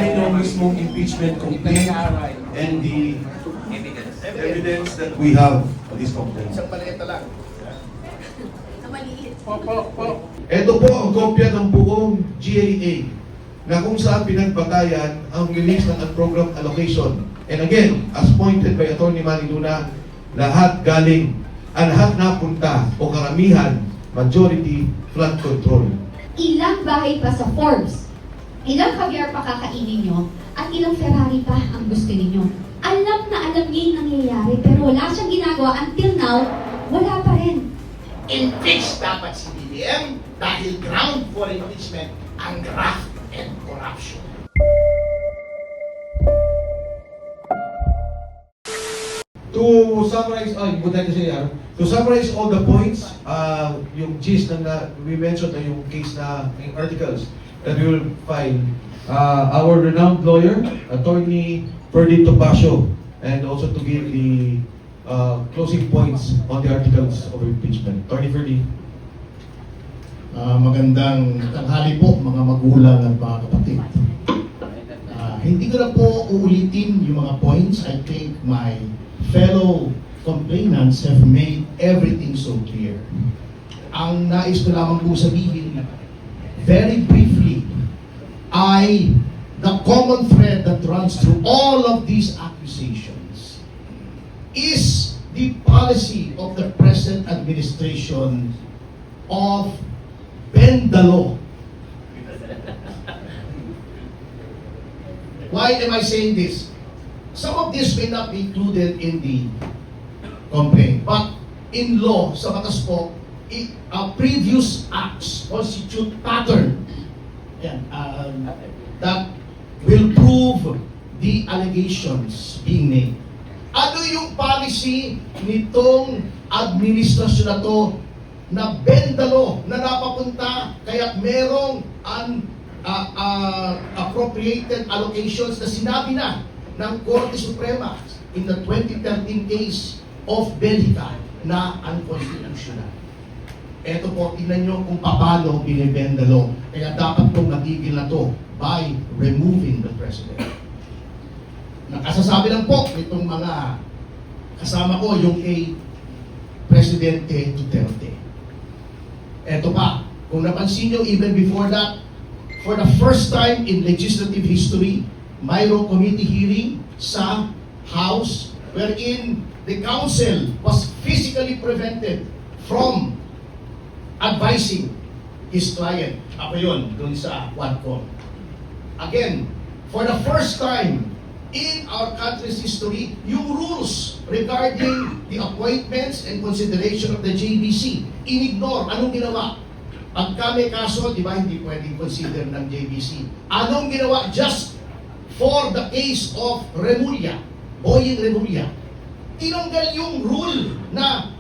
namin yung mismong impeachment complaint and the evidence that we have on this complaint. Isang maliit na lang. Ito po ang kopya ng buong GAA na kung saan pinagbatayan ang release ng unprogrammed allocation. And again, as pointed by Atty. Manny Luna, lahat galing, lahat napunta o karamihan, majority, flood control. Ilang bahay pa sa Forbes, ilang caviar pa kakainin nyo, at ilang Ferrari pa ang gusto ninyo. Alam na alam niya yung nangyayari, pero wala siyang ginagawa. Until now, wala pa rin. Impeach dapat si BBM dahil ground for impeachment ang graft and corruption. To summarize, to summarize all the points, yung gist na we mentioned na yung case na yung articles that we will file, our renowned lawyer, Attorney Ferdy Topacio, and also to give the closing points on the articles of impeachment. Attorney Ferdy. Magandang tanghali po mga magulang at mga kapatid. Hindi ko na po uulitin yung mga points. I think my fellow complainants have made everything so clear. Ang nais ko lamang po sabihin, very briefly, the common thread that runs through all of these accusations is the policy of the present administration of bend the law. Why am I saying this? Some of this may not be included in the complaint, but in law, sa batas po, previous acts constitute pattern that will prove the allegations being made. Ano yung policy nitong administrasyon na to na bend the law, na napapunta kaya merong appropriated allocations na sinabi na ng Korte Suprema in the 2013 case of Belgica na unconstitutional. Ito po, tingnan nyo kung paano binibend the law. Kaya dapat pong natigil na to by removing the president. Nakasasabi lang po itong mga kasama ko, yung kay Presidente Duterte. Ito pa, kung napansin nyo, even before that, for the first time in legislative history, mayroong committee hearing sa House wherein the council was physically prevented from advising his client. Ako yun, dun sa Quadcom. Again, for the first time in our country's history, yung rules regarding the appointments and consideration of the JBC, inignore. Anong ginawa? Pagka may kaso, di ba, hindi pwedeng consider ng JBC. Anong ginawa? Just for the case of Remulla, Boying Remulla, tinanggal yung rule na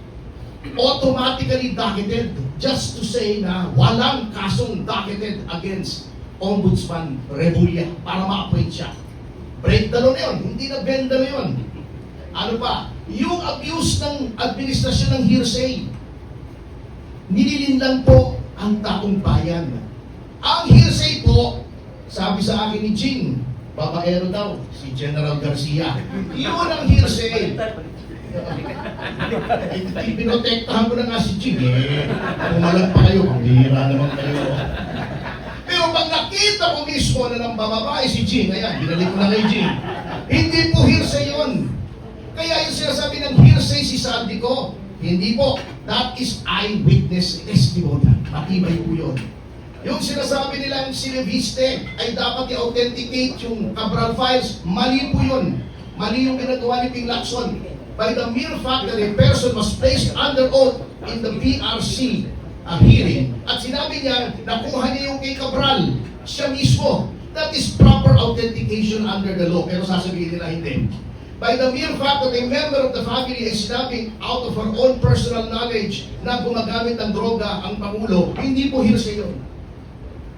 automatically docketed just to say na walang kasong docketed against Ombudsman Remulla para ma-appoint siya. Break the law na yun, hindi na bend na yun. Ano pa? Yung abuse ng administrasyon ng hearsay, nililin lang po ang taong bayan. Ang hearsay po, sabi sa akin ni Jing, babaero daw, si General Garcia. Yun ang hearsay. Pinotektahan ko na nga si Jing eh. Pumalag pa kayo, pambihira naman kayo. Pero pag nakita ko mismo na ng bababae si Jing, ayan, binalik ko na kay Jing. Hindi po hearsay yun. Kaya yung sinasabi ng hearsay si Sandy ko, hindi po. That is eyewitness testimony. Matibay po yun. Yung sinasabi nilang si Leviste ay dapat i-authenticate yung Cabral files, mali po yun. Mali yung ginagawa ni Ping Lacson. By the mere fact that a person was placed under oath in the BRC hearing, at sinabi niya, nakuha niya yung kay Cabral, siya mismo. That is proper authentication under the law. Pero sasabihin nila hindi. By the mere fact that a member of the family is snapping out of her own personal knowledge na gumagamit ng droga ang Pangulo, hindi po hearsay yun.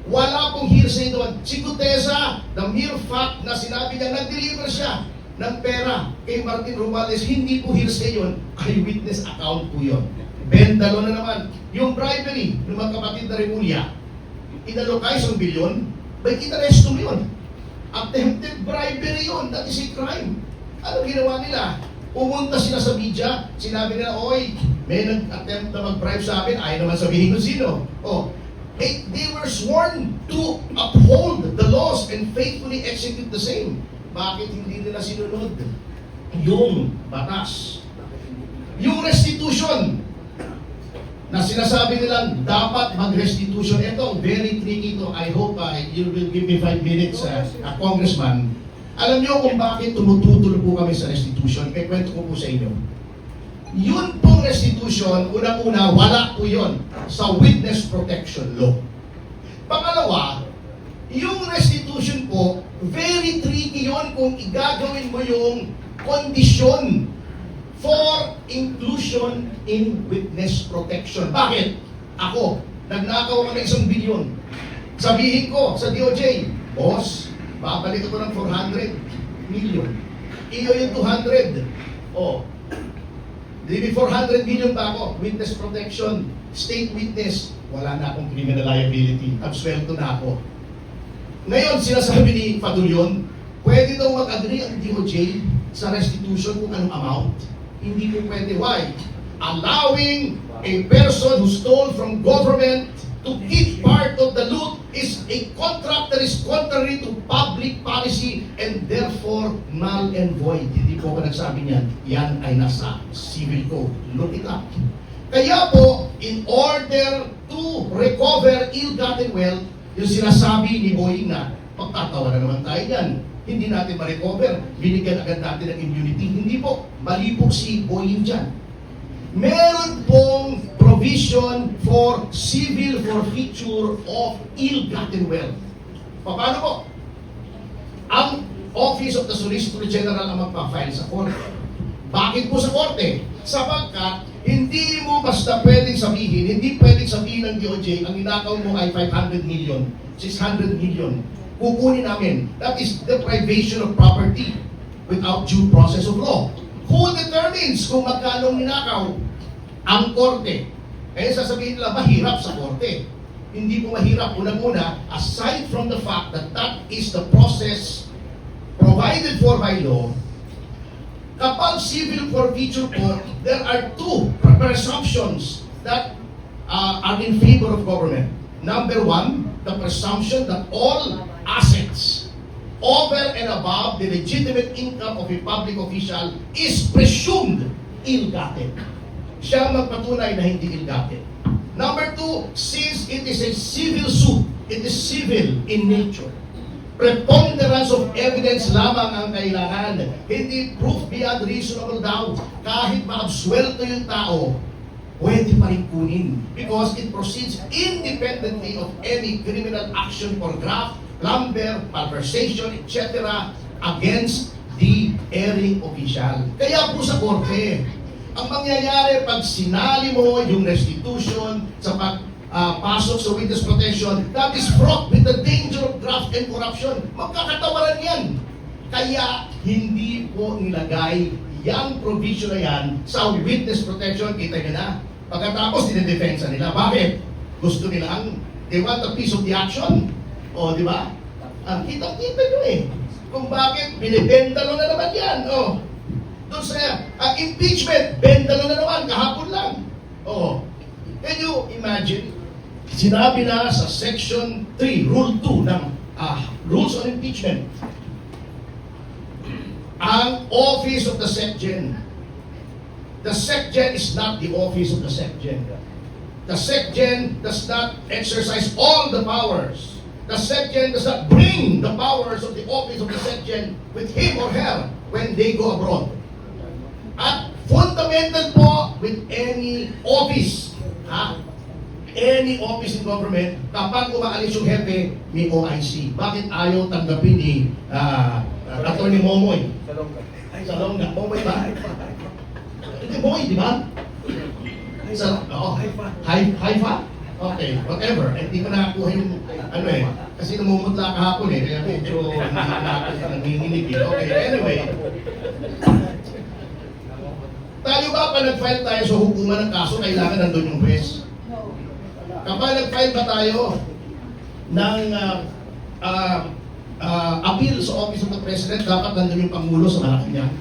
Wala pong hearsay doon. Si Gutesa, the mere fact na sinabi niya, nag-deliver siya ng pera kay Martin Romualdez, hindi po hearsay yun. Eyewitness account po yun. Bendalo na naman. Yung bribery ng mga kapatid na Remulla, inalokay 1 bilyon, may interest mo yun. Attempted bribery yun. That is a crime. Ano ginawa nila? Pumunta sila sa media, sinabi nila, oy, may nag-attempt na mag-bribe sa amin, ayaw naman sabihin kung sino. Oh, they were sworn to uphold the laws and faithfully execute the same. Bakit hindi nila sinunod yung batas? Yung restitution na sinasabi nilang dapat mag-restitution. Ito, very tricky to. I hope you will give me 5 minutes, Congressman. Alam niyo kung bakit tumututol po kami sa restitution? May kwento ko po sa inyo. Yun pong restitution, unang-una, wala po yun sa witness protection law. Pangalawa, yung restitution po, very tricky yun kung igagawin mo yung kondisyon for inclusion in witness protection. Bakit? Ako, nagnakaw ako ng 1 bilyon. Sabihin ko sa DOJ, boss, babalik ako ng 400 million. Iyo yung 200. Oh, di 400 million pa ako. Witness protection, state witness, wala na akong criminal liability. Absuelto na ako. Ngayon, sinasabi ni Fadulyon, pwede daw mag-agree ang DOJ sa restitution kung anong amount. Hindi po pwede. Why? Allowing a person who stole from government to keep part of the loot is a contract that is contrary to public policy and therefore null and void. Hindi po ako nagsabi niyan. Yan ay nasa civil code. Look it up. Kaya po, in order to recover ill-gotten wealth, yung sinasabi ni Boying na, pagtatawa na naman tayo yan. Hindi natin ma-recover. Binigyan agad natin ng immunity. Hindi po. Mali po si Boying dyan. Meron pong provision for civil forfeiture of ill-gotten wealth. Paano po? Ang Office of the Solicitor General ang magpa-file sa korte. Bakit po sa korte? Sapagkat hindi mo basta pwedeng sabihin, hindi pwedeng sabihin ng DOJ, ang inakaw mo ay 500 million, 600 million. Kukunin namin. That is deprivation of property without due process of law. Who determines kung magkano ninakaw? Ang korte. Kaya sasabihin nila, mahirap sa korte. Hindi po mahirap. Unang-una, aside from the fact that that is the process provided for by law, kapag civil forfeiture po, there are two presumptions that are in favor of government. Number one, the presumption that all assets over and above the legitimate income of a public official is presumed ill-gotten. Siya magpatunay na hindi ill-gotten. Number two, since it is a civil suit, it is civil in nature. Preponderance of evidence lamang ang kailangan. Hindi proof beyond reasonable doubt. Kahit maabsuelto yung tao, pwede pa rin kunin. Because it proceeds independently of any criminal action for graft, plunder, malversation, etc. against the erring official. Kaya po sa korte, ang mangyayari pag sinali mo yung restitution sa pasok sa witness protection, that is fraught with the danger of graft and corruption. Magkakatawaran yan. Kaya hindi po nilagay yung provision na yan sa witness protection. Kita nyo na. Pagkatapos, dinidefensa nila. Bakit? Gusto nilang, they want a piece of the action. O, di ba? Kita-kita nyo eh. Kung bakit, binibenta na naman yan. O, doon sa impeachment, benta na naman, kahapon lang. O, can you imagine? Sinabi na sa Section 3, Rule 2 ng Rules on Impeachment, ang Office of the SecGen. The SecGen is not the Office of the SecGen. The SecGen does not exercise all the powers. The SecGen does not bring the powers of the Office of the SecGen with him or her when they go abroad. At fundamental po with any office, any office in government, kapag umaalis yung hepe, may OIC. Bakit ayaw tanggapin ni Atty. Momoy? Salonga. Momoy ba? Hindi, Momoy, di ba? Haifa? Okay, whatever. Hindi ko nakakuha yung, kasi namumutla kahapon kaya medyo nanginginig eh. Okay, anyway. Tayo ba pa nag-file tayo sa hukuman ng kaso, kailangan nandun yung juez? Kapag nag-file ba tayo ng appeal sa Office of the President, dapat nandun yung Pangulo sa Malacanang.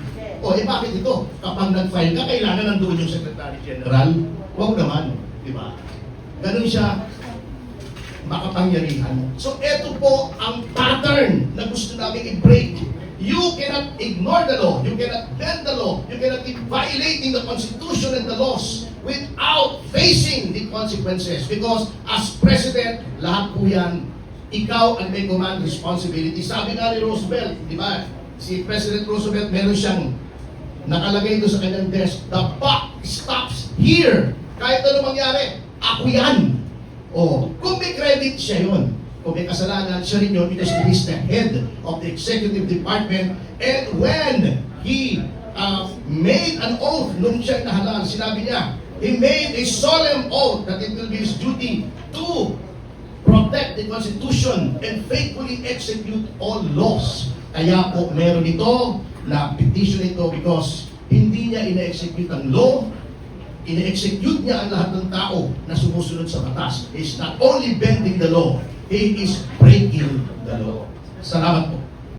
O, bakit ito? Kapag nag-file ka, kailangan nandoon yung Secretary General. Huwag naman, di ba? Ganun siya makapangyarihan. So, ito po ang pattern na gusto namin i-break. You cannot ignore the law. You cannot bend the law. You cannot be violating the Constitution and the laws without facing the consequences. Because as President, lahat po yan, ikaw ang may command responsibility. Sabi nga ni Roosevelt, di ba? Si President Roosevelt, meron siyang nakalagay doon sa kanyang desk, the buck stops here. Kahit ano mangyari, ako yan. O, kung may credit, siya yun. Kung may kasalanan, siya rin yun because he is the head of the executive department. And when he made an oath nung siya nahalal, sinabi niya, he made a solemn oath that it will be his duty to protect the Constitution and faithfully execute all laws. Kaya po meron ito na petition ito because hindi niya ina-execute ang law, ina-execute niya ang lahat ng tao na sumusunod sa batas. He is not only bending the law, he is breaking the law. Salamat po.